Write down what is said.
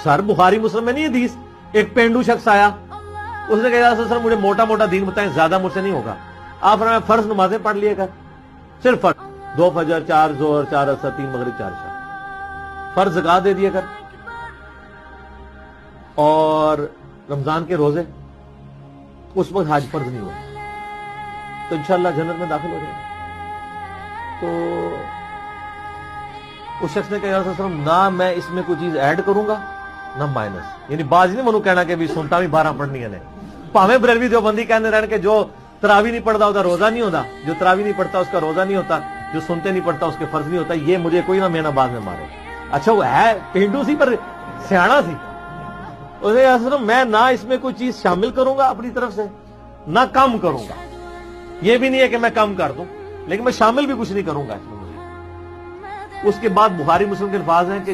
Sir Bukhari मुस्लिम में नहीं है हदीस, एक पेंडू शख्स आया, उसने कहा सर मुझे मोटा मोटा दीन बताएं, ज्यादा मुझसे नहीं होगा। आप फरमाया फर्ज नमाजें पढ़ लिया कर, सिर्फ फर्ज, 2 फजर 4 जोहर 4 असर 3 मगरिब 4 इशा, फर्ज ज़कात दे दिया कर, और रमजान के रोजे उस वक्त हज फर्ज नहीं हुआ, तो इंशाअल्लाह जन्नत में दाखिल हो जाएगा। तो उस शख्स ने कहा ना मैं इसमें कोई चीज ऐड करूंगा ना माइनस, यानी बाज नहीं मनु कहना कि भी सुनता भी 12 पढ़नी है, भावे बरेलवी देवबंदी कहने रहने के जो तरावी नहीं पढ़ता उसका रोजा नहीं होता, जो तरावी नहीं पढ़ता उसका रोजा नहीं होता, जो सुनते नहीं पढ़ता उसके फर्ज नहीं होता, ये मुझे कोई ना मेना बाद में मारे। अच्छा वो है पेंडू सी पर सियाना सी, उसने मैं ना इसमें कोई चीज शामिल करूंगा अपनी तरफ से ना कम करूंगा, ये भी नहीं है कि मैं कम कर दूं, लेकिन मैं शामिल भी कुछ नहीं करूंगा इसमें। उसके बाद बुखारी मुस्लिम के अल्फाज हैं कि